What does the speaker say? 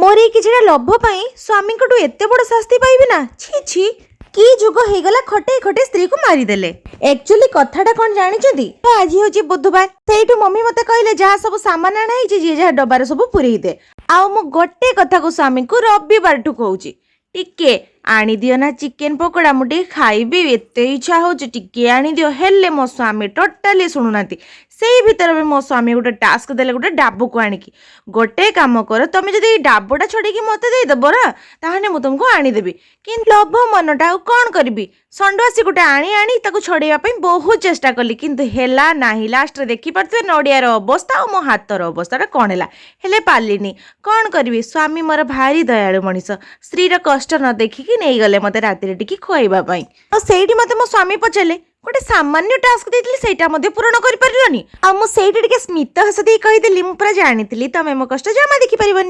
मोर ये किछिटा लोभ पाई स्वामी को एते बड़ शास्ति पाइबे ना छी छी की जुग हो गला खटे खटे स्त्री को मारिदेले। एक्चुअली कथाटा कौन जानी आज हूँ बुधवार से मम्मी मते कहले जहाँ सब सामान आना जी जहाँ डबार सब पुरई दे आ मु गोटे कथा को स्वामी को रविवार ठू कहूँ टिके आनी दियो ना चिकेन पकोड़ा मुझे खाइबी एते इच्छा हो टिके आनी दियो हेले मो स्वामी टोटाली शुणुना से भीतर भी मो स्वामी गोटे टास्क देले गोटे डाबू को आनिकी गोटे काम कर तुम जब डाबूटा छड़ेकी मत देदेव ना ताहने मु तुमको आनीदेवी कि लोभ मनटा कौन करी षंडवासी गोटे आनी आनी छड़ाई बहुत चेष्टा कली किंतु हेला नाही लास्ट देखी पारे नड़ियार अवस्था और मो हाथर अवस्था कौन है हेले पालिनी कौन करी स्वामी मोर भारी दयालु मनीष स्त्रीर कष्ट न देखिकी नहीं गले मत राति टिके खुआइबापी और मत मो स्वामी पचारे गोटे सामान्य टास्क देती पूरण कर स्मित हस दे कहीदेली मुझे जानी तुम मो कष्ट जमा देखिपार।